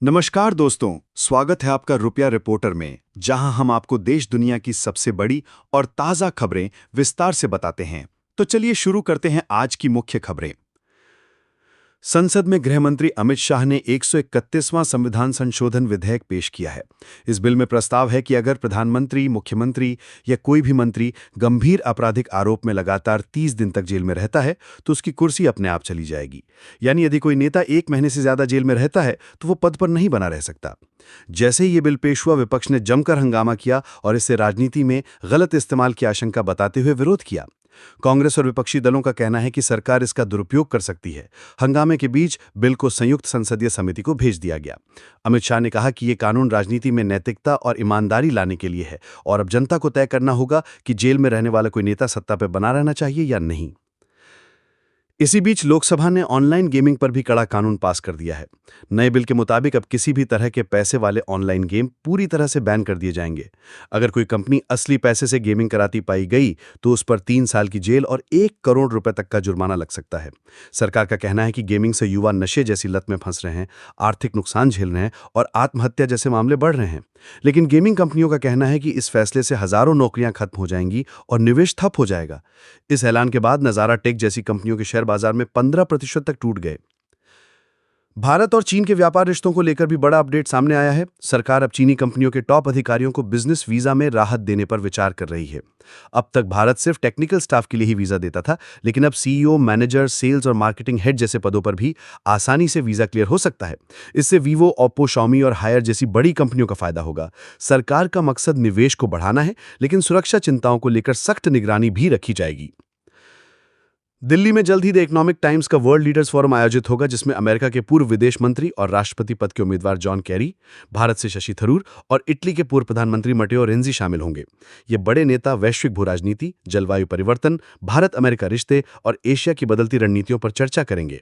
नमस्कार दोस्तों, स्वागत है आपका रुपया रिपोर्टर में, जहां हम आपको देश दुनिया की सबसे बड़ी और ताज़ा खबरें विस्तार से बताते हैं। तो चलिए शुरू करते हैं आज की मुख्य खबरें। संसद में गृह मंत्री अमित शाह ने 131वां संविधान संशोधन विधेयक पेश किया है। इस बिल में प्रस्ताव है कि अगर प्रधानमंत्री, मुख्यमंत्री या कोई भी मंत्री गंभीर आपराधिक आरोप में लगातार 30 दिन तक जेल में रहता है तो उसकी कुर्सी अपने आप चली जाएगी। यानी यदि कोई नेता 1 महीने से ज्यादा जेल में रहता है तो वो पद पर नहीं बना रह सकता। जैसे ही ये बिल पेश हुआ, विपक्ष ने जमकर हंगामा किया और इससे राजनीति में गलत इस्तेमाल की आशंका बताते हुए विरोध किया। कांग्रेस और विपक्षी दलों का कहना है कि सरकार इसका दुरुपयोग कर सकती है। हंगामे के बीच बिल को संयुक्त संसदीय समिति को भेज दिया गया। अमित शाह ने कहा कि ये कानून राजनीति में नैतिकता और ईमानदारी लाने के लिए है और अब जनता को तय करना होगा कि जेल में रहने वाला कोई नेता सत्ता पर बना रहना चाहिए या नहीं। इसी बीच लोकसभा ने ऑनलाइन गेमिंग पर भी कड़ा कानून पास कर दिया है। नए बिल के मुताबिक अब किसी भी तरह के पैसे वाले ऑनलाइन गेम पूरी तरह से बैन कर दिए जाएंगे। अगर कोई कंपनी असली पैसे से गेमिंग कराती पाई गई तो उस पर 3 साल की जेल और 1 करोड़ रुपए तक का जुर्माना लग सकता है। सरकार का कहना है कि गेमिंग से युवा नशे जैसी लत में फंस रहे हैं, आर्थिक नुकसान झेल रहे हैं और आत्महत्या जैसे मामले बढ़ रहे हैं। लेकिन गेमिंग कंपनियों का कहना है कि इस फैसले से हजारों नौकरियां खत्म हो जाएंगी और निवेश ठप हो जाएगा। इस ऐलान के बाद नजारा टेक जैसी कंपनियों के शेयर बाजार में 15% तक टूट गए। भारत और चीन के व्यापार रिश्तों को लेकर भी बड़ा अपडेट सामने आया है। सरकार अब चीनी कंपनियों के टॉप अधिकारियों को बिजनेस वीजा में राहत देने पर विचार कर रही है। अब तक भारत सिर्फ टेक्निकल स्टाफ के लिए ही वीजा देता था, लेकिन अब सीईओ, मैनेजर, सेल्स और मार्केटिंग हेड जैसे पदों पर भी आसानी से वीजा क्लियर हो सकता है। इससे वीवो, ओप्पो, शाओमी और हायर जैसी बड़ी कंपनियों का फायदा होगा। सरकार का मकसद निवेश को बढ़ाना है, लेकिन सुरक्षा चिंताओं को लेकर सख्त निगरानी भी रखी जाएगी। दिल्ली में जल्द ही द इकोनॉमिक टाइम्स का वर्ल्ड लीडर्स फोरम आयोजित होगा, जिसमें अमेरिका के पूर्व विदेश मंत्री और राष्ट्रपति पद के उम्मीदवार जॉन कैरी, भारत से शशि थरूर और इटली के पूर्व प्रधानमंत्री मटेओ रेंजी शामिल होंगे। ये बड़े नेता वैश्विक भू राजनीति, जलवायु परिवर्तन, भारत अमेरिका रिश्ते और एशिया की बदलती रणनीतियों पर चर्चा करेंगे।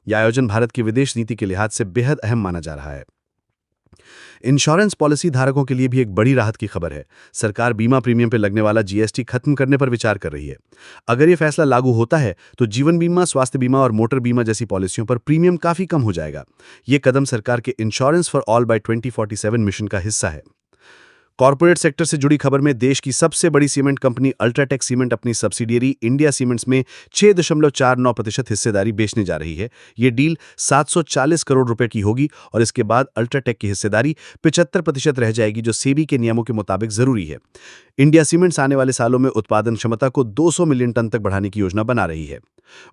यह आयोजन भारत की विदेश नीति के लिहाज से बेहद अहम माना जा रहा है। इंश्योरेंस पॉलिसी धारकों के लिए भी एक बड़ी राहत की खबर है। सरकार बीमा प्रीमियम पर लगने वाला जीएसटी खत्म करने पर विचार कर रही है। अगर ये फैसला लागू होता है तो जीवन बीमा, स्वास्थ्य बीमा और मोटर बीमा जैसी पॉलिसियों पर प्रीमियम काफी कम हो जाएगा। ये कदम सरकार के insurance for all by 2047 mission का हिस्सा है। कॉर्पोरेट सेक्टर से जुड़ी खबर में देश की सबसे बड़ी सीमेंट कंपनी अल्ट्राटेक सीमेंट अपनी सब्सिडियरी इंडिया सीमेंट्स में 6.49% हिस्सेदारी बेचने जा रही है। ये डील 740 करोड़ रुपए की होगी और इसके बाद अल्ट्राटेक की हिस्सेदारी 75% रह जाएगी, जो सेबी के नियमों के मुताबिक जरूरी है। इंडिया सीमेंट्स आने वाले सालों में उत्पादन क्षमता को 200 मिलियन टन तक बढ़ाने की योजना बना रही है।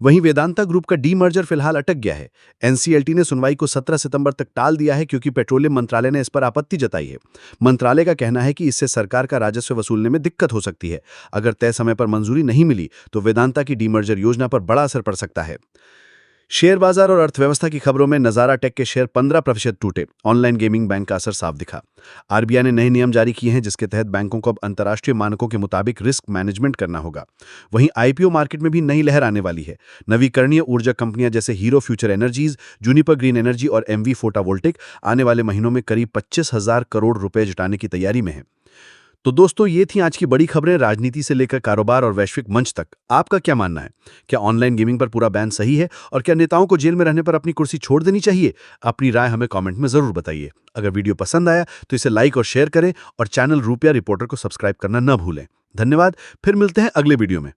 वहीं वेदांता ग्रुप का डीमर्जर फिलहाल अटक गया है। एनसीएलटी ने सुनवाई को 17 सितंबर तक टाल दिया है, क्योंकि पेट्रोलियम मंत्रालय ने इस पर आपत्ति जताई है। मंत्रालय का कहना है कि इससे सरकार का राजस्व वसूलने में दिक्कत हो सकती है। अगर तय समय पर मंजूरी नहीं मिली तो वेदांता की डीमर्जर योजना पर बड़ा असर पड़ सकता है। शेयर बाजार और अर्थव्यवस्था की खबरों में नजारा टेक के शेयर 15% टूटे। ऑनलाइन गेमिंग बैंक का असर साफ दिखा। आरबीआई ने नए नियम जारी किए हैं, जिसके तहत बैंकों को अब अंतर्राष्ट्रीय मानकों के मुताबिक रिस्क मैनेजमेंट करना होगा। वहीं आईपीओ मार्केट में भी नई लहर आने वाली है। नवीकरणीय ऊर्जा कंपनियां जैसे hero future energies, Juniper green energy और एमवी फोटावोल्टिक आने वाले महीनों में करीब 25,000 करोड़ रुपए जुटाने की तैयारी में है। तो दोस्तों, ये थी आज की बड़ी खबरें, राजनीति से लेकर कारोबार और वैश्विक मंच तक। आपका क्या मानना है? क्या ऑनलाइन गेमिंग पर पूरा बैन सही है और क्या नेताओं को जेल में रहने पर अपनी कुर्सी छोड़ देनी चाहिए? अपनी राय हमें कमेंट में जरूर बताइए। अगर वीडियो पसंद आया तो इसे लाइक और शेयर करें और चैनल रुपया रिपोर्टर को सब्सक्राइब करना न भूलें। धन्यवाद। फिर मिलते हैं अगले वीडियो में।